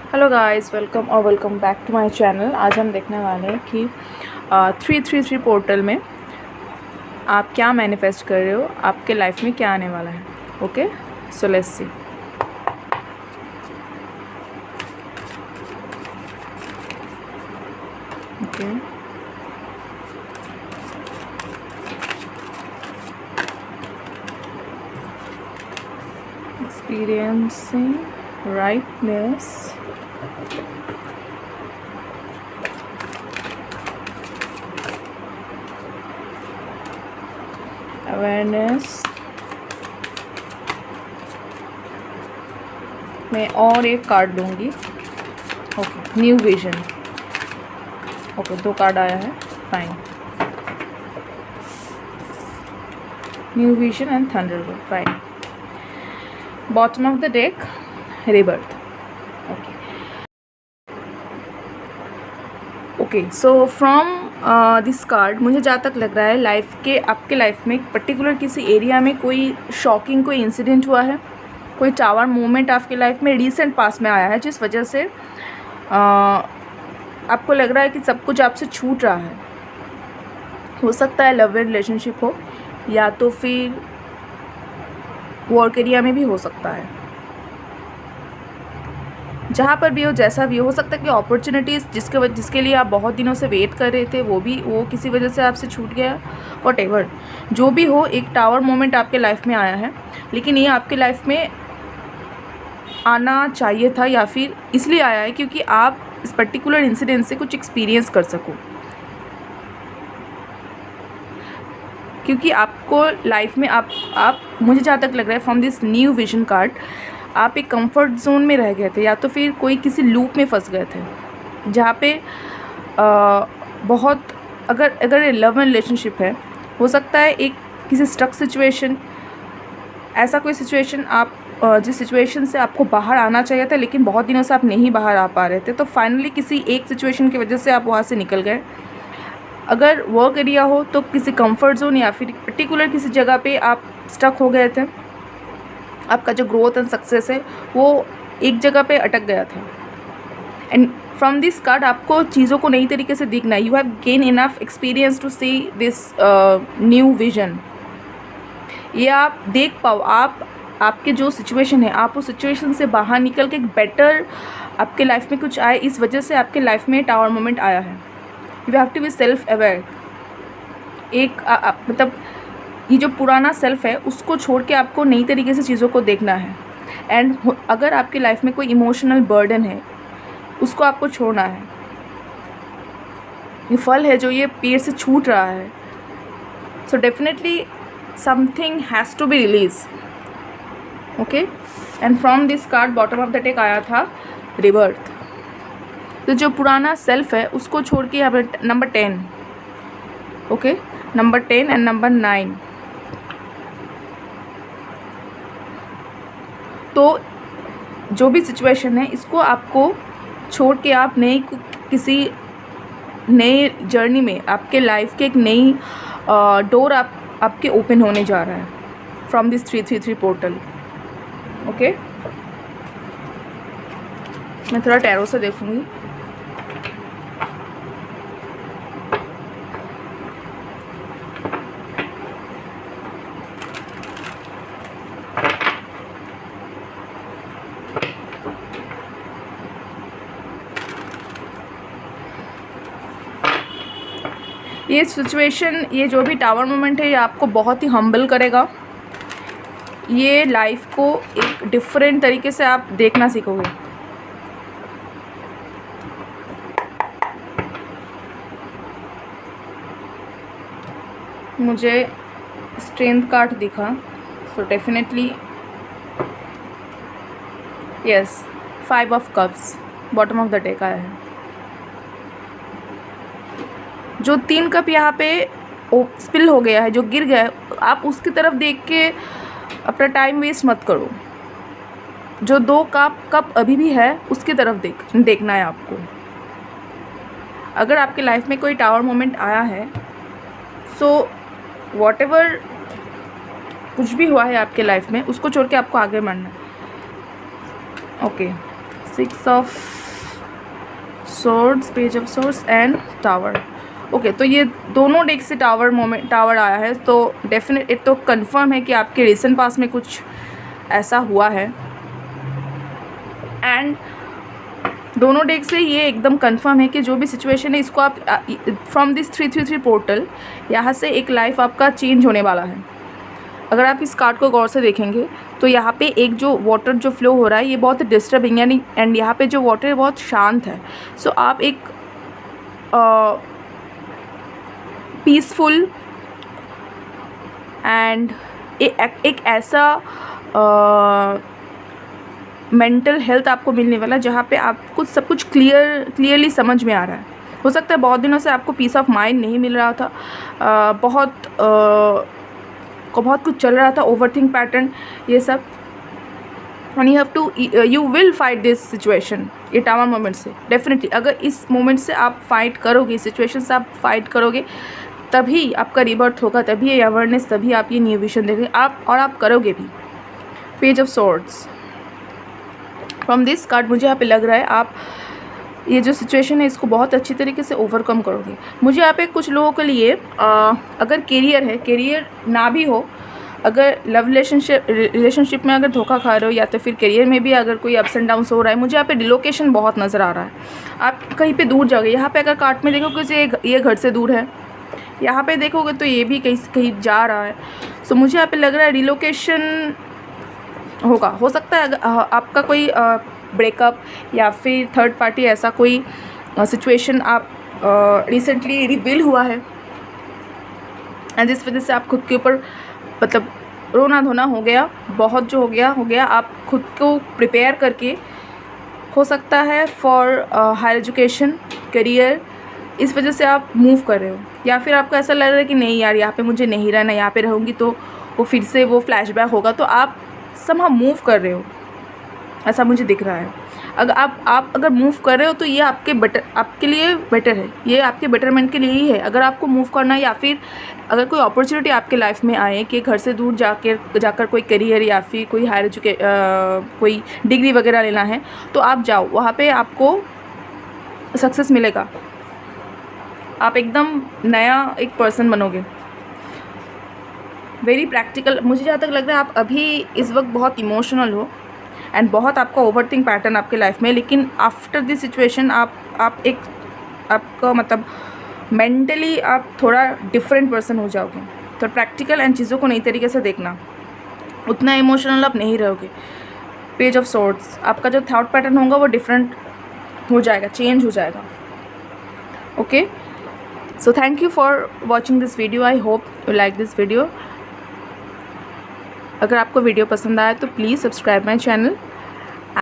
Hello guys, welcome back to my channel. आज हम देखने वाले हैं कि 333 पोर्टल में आप क्या मैनिफेस्ट कर रहे हो, आपके लाइफ में क्या आने वाला है। Okay, so let's see. Okay, experiencing rightness, awareness. मैं और एक कार्ड दूंगी। Okay, new vision. Okay, 2 card आया है, fine. New vision and Thunderbird, fine. Bottom of the deck, rebirth। Okay, so from this card मुझे जहाँ तक लग रहा है आपके लाइफ में पर्टिकुलर किसी एरिया में कोई शॉकिंग कोई इंसिडेंट हुआ है, कोई टावर मोमेंट आपके लाइफ में रिसेंट पास में आया है, जिस वजह से आपको लग रहा है कि सब कुछ आपसे छूट रहा है। हो सकता है लव रिलेशनशिप हो, या तो फिर वर्क एरिया में भी हो सकता है। जहाँ पर भी हो, जैसा भी हो सकता है कि अपॉर्चुनिटीज़ जिसके लिए आप बहुत दिनों से वेट कर रहे थे वो किसी वजह से आपसे छूट गया। व्हाटएवर जो भी हो, एक टावर मोमेंट आपके लाइफ में आया है, लेकिन ये आपके लाइफ में आना चाहिए था, या फिर इसलिए आया है क्योंकि आप इस पर्टिकुलर इंसिडेंट से कुछ एक्सपीरियंस कर सको। क्योंकि आपको लाइफ में आप मुझे जहाँ तक लग रहा है from this new vision card, आप एक कंफर्ट जोन में रह गए थे, या तो फिर कोई किसी लूप में फंस गए थे जहाँ पे बहुत अगर लव एंड रिलेशनशिप है, हो सकता है एक किसी स्टक सिचुएशन, ऐसा कोई सिचुएशन आप जिस सिचुएशन से आपको बाहर आना चाहिए था लेकिन बहुत दिनों से आप नहीं बाहर आ पा रहे थे, तो फाइनली किसी एक सिचुएशन की वजह से आप वहाँ से निकल गए। अगर वर्क एरिया हो तो किसी कंफर्ट जोन या फिर पर्टिकुलर किसी जगह पे आप स्टक हो गए थे, आपका जो ग्रोथ एंड सक्सेस है वो एक जगह पे अटक गया था। एंड फ्रॉम दिस कार्ड आपको चीज़ों को नई तरीके से देखना है। You have gain enough experience to see this new vision. ये आप देख पाओ, आपके जो सिचुएशन है, आप उस सिचुएशन से बाहर निकल के एक बेटर आपके लाइफ में कुछ आए, इस वजह से आपके लाइफ में टावर मोमेंट आया है। You have to be self aware. एक मतलब ये जो पुराना सेल्फ है उसको छोड़ के आपको नई तरीके से चीज़ों को देखना है। एंड अगर आपकी लाइफ में कोई इमोशनल बर्डन है, उसको आपको छोड़ना है। ये फल है जो ये पेड़ से छूट रहा है, so definitely something has to be release. Okay, and from this card bottom of the deck आया था रिबर्थ। तो जो पुराना सेल्फ है उसको छोड़ के यहाँ पर number 10, okay, number 10 and number 9। तो जो भी सिचुएशन है इसको आपको छोड़ के आप किसी नए जर्नी में, आपके लाइफ के एक नई डोर आपके ओपन होने जा रहा है फ्रॉम दिस 333 पोर्टल। ओके, मैं थोड़ा टैरो से देखूँगी। ये सिचुएशन, ये जो भी टावर मोमेंट है, ये आपको बहुत ही हम्बल करेगा। ये लाइफ को एक डिफरेंट तरीके से आप देखना सीखोगे। मुझे स्ट्रेंथ कार्ड दिखा, so definitely yes, 5 of cups bottom of the deck आया है। जो 3 कप यहाँ पे स्पिल हो गया है, जो गिर गया है, आप उसकी तरफ देख के अपना टाइम वेस्ट मत करो। जो 2 कप अभी भी है उसकी तरफ देखना है आपको। अगर आपके लाइफ में कोई टावर मोमेंट आया है, सो व्हाटएवर कुछ भी हुआ है आपके लाइफ में, उसको छोड़ के आपको आगे बढ़ना है। Okay, 6 of swords, page of swords and tower. Okay, तो ये दोनों डेक से टावर आया है, तो डेफिनेट तो कंफर्म है कि आपके रिसेंट पास में कुछ ऐसा हुआ है। एंड दोनों डेक से ये एकदम कंफर्म है कि जो भी सिचुएशन है इसको आप फ्रॉम दिस 333 पोर्टल यहाँ से एक लाइफ आपका चेंज होने वाला है। अगर आप इस कार्ड को गौर से देखेंगे तो यहाँ पे एक जो वाटर जो फ्लो हो रहा है ये बहुत डिस्टर्बिंग यानी, एंड यहाँ पे जो वाटर है बहुत शांत है। सो आप एक पीसफुल एंड एक ऐसा मेंटल हेल्थ आपको मिलने वाला है जहाँ पे आपको सब कुछ क्लियरली समझ में आ रहा है। हो सकता है बहुत दिनों से आपको पीस ऑफ माइंड नहीं मिल रहा था, बहुत कुछ चल रहा था, ओवरथिंक पैटर्न ये सब, and you will fight this situation. ये टावर मोमेंट से डेफिनेटली, अगर इस मोमेंट से आप फाइट करोगे, इस सिचुएशन से आप फाइट करोगे, तभी आपका रिबर्थ होगा, तभी ये अवेयरनेस, तभी आप ये न्यू विजन देखेंगे आप, और आप करोगे भी। Page of swords from this card मुझे यहाँ पे लग रहा है आप ये जो सिचुएशन है इसको बहुत अच्छी तरीके से ओवरकम करोगे। मुझे यहाँ पे कुछ लोगों के लिए अगर करियर है, करियर ना भी हो, अगर लव रिलेशनशिप में अगर धोखा खा रहे हो, या तो फिर करियर में भी अगर कोई अप्स एंड डाउन्स हो रहा है, मुझे यहाँ पे डिलोकेशन बहुत नज़र आ रहा है। आप कहीं पे दूर जाओगे, यहाँ पे अगर कार्ड में देखोगे कि ये घर से दूर है, यहाँ पे देखोगे तो ये भी कहीं जा रहा है। सो मुझे यहाँ पे लग रहा है रिलोकेशन होगा। हो सकता है आपका कोई ब्रेकअप या फिर थर्ड पार्टी ऐसा कोई सिचुएशन आप रिसेंटली रिवील हुआ है, एंड जिस वजह से आप खुद के ऊपर मतलब रोना धोना हो गया, बहुत जो हो गया। आप खुद को प्रिपेयर करके हो सकता है फॉर हायर एजुकेशन, करियर, इस वजह से आप मूव कर रहे हो, या फिर आपको ऐसा लग रहा है कि नहीं यार यहाँ पे मुझे नहीं रहना, यहाँ पे रहूँगी तो वो फिर से वो फ्लैशबैक होगा, तो आप समहाउ मूव कर रहे हो, ऐसा मुझे दिख रहा है। अगर आप अगर मूव कर रहे हो तो ये आपके लिए बेटर है, ये आपके बेटरमेंट के लिए ही है। अगर आपको मूव करना है, या फिर अगर कोई अपॉर्चुनिटी आपके लाइफ में आए कि घर से दूर जाकर कोई करियर या फिर कोई हायर कोई डिग्री वगैरह लेना है, तो आप जाओ, वहाँ पे आपको सक्सेस मिलेगा, आप एकदम नया एक पर्सन बनोगे। वेरी प्रैक्टिकल, मुझे जहाँ तक लग रहा है आप अभी इस वक्त बहुत इमोशनल हो एंड बहुत आपका ओवरथिंक पैटर्न आपके लाइफ में, लेकिन आफ्टर दिस सिचुएशन आपका मतलब मेंटली आप थोड़ा डिफरेंट पर्सन हो जाओगे। तो प्रैक्टिकल एंड चीज़ों को नई तरीके से देखना, उतना इमोशनल आप नहीं रहोगे। पेज ऑफ सॉर्ड्स, आपका जो थॉट पैटर्न होगा वो डिफरेंट हो जाएगा, चेंज हो जाएगा। Okay, so thank you for watching this video, I hope you like this video. अगर आपको वीडियो पसंद आया तो प्लीज़ सब्सक्राइब माई चैनल।